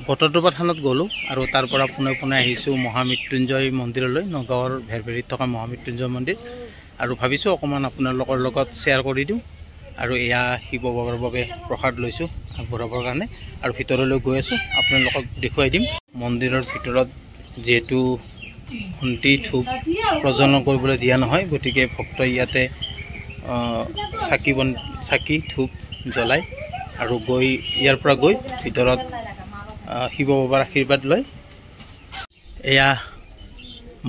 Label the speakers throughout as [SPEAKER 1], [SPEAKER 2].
[SPEAKER 1] বটদ্ৰৱা থানত গ'লোঁ আৰু তাৰ পৰা পুনে আহিছোঁ মহামৃত্যুঞ্জয় মন্দিৰলৈ নগাঁৱৰ ভেৰভেৰিত থকা মহামৃত্যুঞ্জয় মন্দিৰ আৰু ভাবিছোঁ অকণমান আপোনালোকৰ লগত শ্বেয়াৰ কৰি দিওঁ আৰু এয়া শিৱ বাবাৰ বাবে প্ৰসাদ লৈছোঁ আগবঢ়াবৰ কাৰণে আৰু ভিতৰলৈ গৈ আছোঁ আপোনালোকক দেখুৱাই দিম মন্দিৰৰ ভিতৰত যেহেতু ঘণ্টি ধূপ প্ৰজ্বলন কৰিবলৈ দিয়া নহয় গতিকে ভক্তই ইয়াতে চাকি ধূপ জ্বলায় আৰু গৈ ইয়াৰ পৰা গৈ ভিতৰত শিৱ বাবাৰ আশীৰ্বাদ লয় এয়া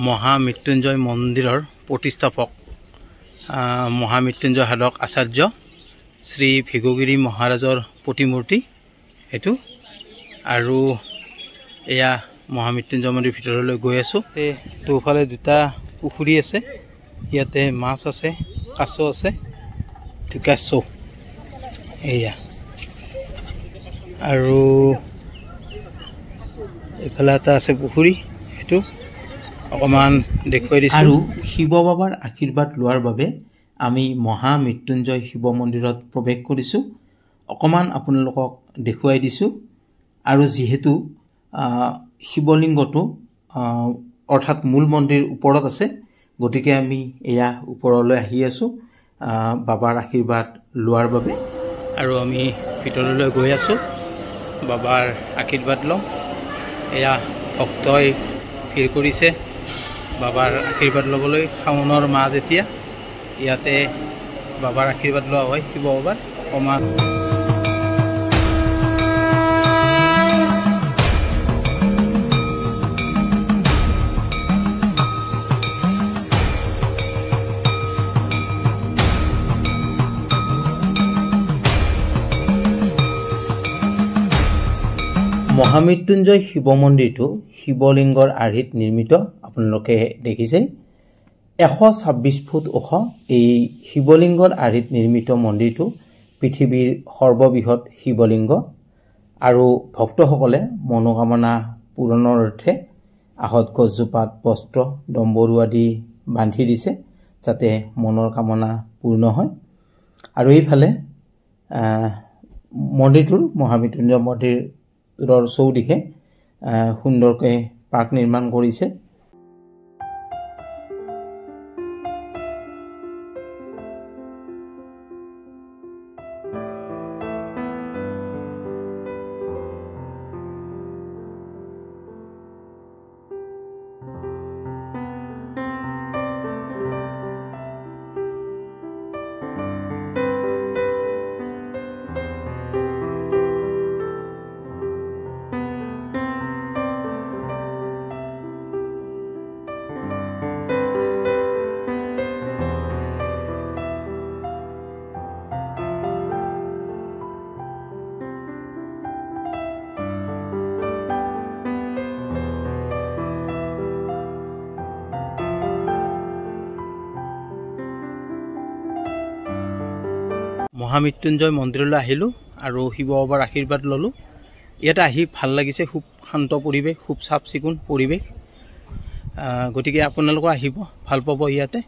[SPEAKER 1] মহামৃত্যুঞ্জয় মন্দিৰৰ প্ৰতিষ্ঠাপক মহামৃত্যুঞ্জয় সাধক আচাৰ্য শ্ৰী ভিগগিৰি মহাৰাজৰ প্ৰতিমূৰ্তি এইটো আৰু এয়া মহামৃত্যুঞ্জয় মন্দিৰ ভিতৰলৈ গৈ আছোঁ দুফালে দুটা পুখুৰী আছে ইয়াতে মাছ আছে কাছ আছে কাছ এয়া আৰু এইফালে এটা আছে পুখুৰী সেইটো অকণমান দেখুৱাই দিছোঁ আৰু শিৱ বাবাৰ আশীৰ্বাদ লোৱাৰ বাবে আমি মহামৃত্যুঞ্জয় শিৱ মন্দিৰত প্ৰৱেশ কৰিছোঁ অকণমান আপোনালোকক দেখুৱাই দিছোঁ আৰু যিহেতু শিৱলিংগটো অৰ্থাৎ মূল মন্দিৰ ওপৰত আছে গতিকে আমি এয়া ওপৰলৈ আহি আছোঁ বাবাৰ আশীৰ্বাদ লোৱাৰ বাবে আৰু আমি ভিতৰলৈ গৈ আছোঁ বাবাৰ আশীৰ্বাদ লওঁ এয়া ভক্তই ভিৰ কৰিছে বাবাৰ আশীৰ্বাদ ল'বলৈ শাওনৰ মাহ যেতিয়া ইয়াতে বাবাৰ আশীৰ্বাদ লোৱা হয় শিৱ বাবাৰ অকণমান মহামৃত্যুঞ্জয় শিৱ মন্দিৰটো শিৱলিংগৰ আৰ্হিত নিৰ্মিত আপোনালোকে দেখিছে 126 ফুট ওখ এই শিৱলিংগৰ আৰ্হিত নিৰ্মিত মন্দিৰটো পৃথিৱীৰ সৰ্ববৃহৎ শিৱলিংগ আৰু ভক্তসকলে মনোকামনা পূৰণৰ অৰ্থে আহত গছজোপাত বস্ত্ৰ ডম্বৰু আদি বান্ধি দিছে যাতে মনৰ কামনা পূৰ্ণ হয় আৰু এইফালে মন্দিৰটোৰ মহামৃত্যুঞ্জয় মন্দিৰ চৌদিশে সুন্দৰকৈ পাৰ্ক নিৰ্মাণ কৰিছে মহামৃত্যুঞ্জয় মন্দিৰলৈ আহিলোঁ আৰু শিৱ বাবাৰ আশীৰ্বাদ ল'লোঁ ইয়াতে আহি ভাল লাগিছে খুব শান্ত পৰিৱেশ খুব চাফ চিকুণ পৰিৱেশ গতিকে আপোনালোকে আহিব ভাল পাব ইয়াতে